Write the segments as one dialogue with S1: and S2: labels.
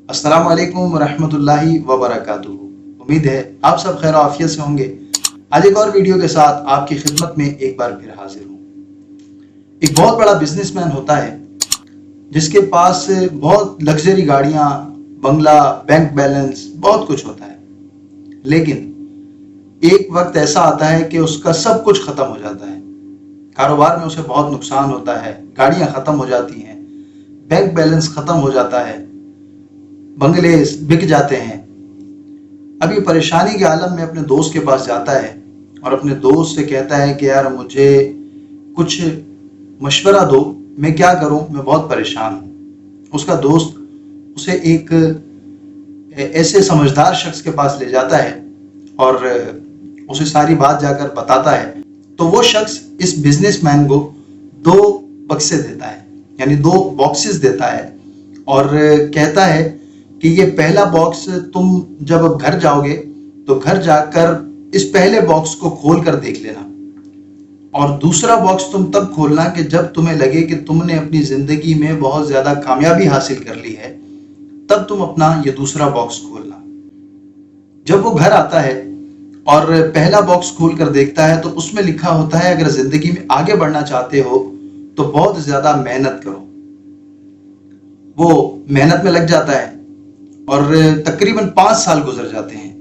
S1: अस्सलाम वालेकुम रहमतुल्लाहि व बरकातुहू। उम्मीद है आप सब खैर आफियत से होंगे। आज एक और वीडियो के साथ आपकी खिदमत में एक बार फिर हाजिर हूँ। एक बहुत बड़ा बिजनेसमैन होता है जिसके पास बहुत लग्जरी गाड़ियाँ, बंगला, बैंक बैलेंस, बहुत कुछ होता है, लेकिन एक वक्त ऐसा आता है कि उसका सब कुछ खत्म हो जाता है। कारोबार में उसे बहुत नुकसान होता है, गाड़ियाँ खत्म हो जाती हैं, बैंक बैलेंस खत्म हो जाता है, बंगले बिक जाते हैं। अभी परेशानी के आलम में अपने दोस्त के पास जाता है और अपने दोस्त से कहता है कि यार मुझे कुछ मशवरा दो, मैं क्या करूं, मैं बहुत परेशान हूं। उसका दोस्त उसे एक ऐसे समझदार शख्स के पास ले जाता है और उसे सारी बात जाकर बताता है। तो वो शख्स इस बिजनेसमैन को 2 बक्से देता है, यानी 2 बॉक्सेस देता है और कहता है कि ये पहला बॉक्स तुम जब घर जाओगे तो घर जाकर इस पहले बॉक्स को खोल कर देख लेना, और दूसरा बॉक्स तुम तब खोलना कि जब तुम्हें लगे कि तुमने अपनी जिंदगी में बहुत ज्यादा कामयाबी हासिल कर ली है, तब तुम अपना ये दूसरा बॉक्स खोलना। जब वो घर आता है और पहला बॉक्स खोल कर देखता है तो उसमें लिखा होता है अगर जिंदगी में आगे बढ़ना चाहते हो तो बहुत ज्यादा मेहनत करो। वो मेहनत में लग जाता है और तकरीबन 5 साल गुजर जाते हैं।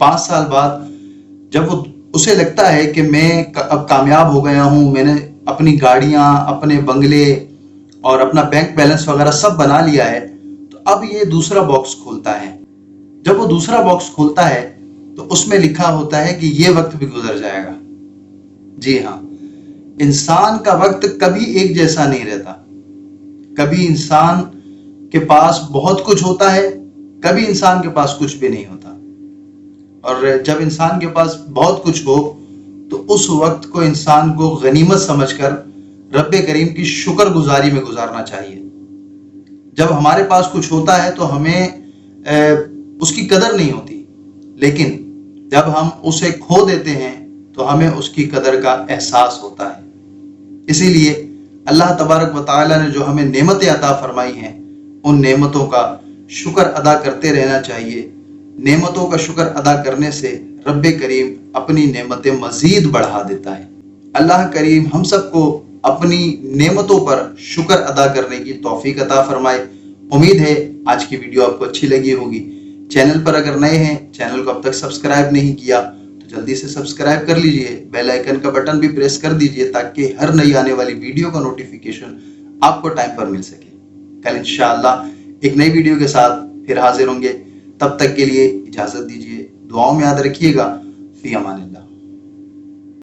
S1: 5 साल बाद जब वो उसे लगता है कि मैं अब कामयाब हो गया हूं, मैंने अपनी गाड़ियां, अपने बंगले और अपना बैंक बैलेंस वगैरह सब बना लिया है, तो अब ये दूसरा बॉक्स खोलता है। जब वो दूसरा बॉक्स खोलता है तो उसमें लिखा होता है कि ये वक्त भी गुजर जाएगा। जी हाँ, इंसान का वक्त कभी एक जैसा नहीं रहता। कभी इंसान के पास बहुत कुछ होता है, कभी इंसान के पास कुछ भी नहीं होता। और जब इंसान के पास बहुत कुछ हो तो उस वक्त को इंसान को गनीमत समझकर रब्बे करीम की शुक्रगुजारी में गुजारना चाहिए। जब हमारे पास कुछ होता है तो हमें उसकी कदर नहीं होती, लेकिन जब हम उसे खो देते हैं तो हमें उसकी कदर का एहसास होता है। इसीलिए अल्लाह तबारक व तआला ने जो हमें नेमतें अता फरमाई हैं, उन नेमतों का शुक्र अदा करते रहना चाहिए। नेमतों का शुक्र अदा करने से रब्बे करीम अपनी नेमतें मजीद बढ़ा देता है। अल्लाह करीम हम सबको अपनी नेमतों पर शुक्र अदा करने की तौफीक अता फरमाए। उम्मीद है आज की वीडियो आपको अच्छी लगी होगी। चैनल पर अगर नए हैं, चैनल को अब तक सब्सक्राइब नहीं किया तो जल्दी से सब्सक्राइब कर लीजिए, बेल आइकन का बटन भी प्रेस कर दीजिए ताकि हर नई आने वाली वीडियो का नोटिफिकेशन आपको टाइम पर मिल सके। कल इंशाअल्लाह एक नई वीडियो के साथ फिर हाजिर होंगे। तब तक के लिए इजाजत दीजिए, दुआओं में याद रखिएगा। फी अमानिल्लाह।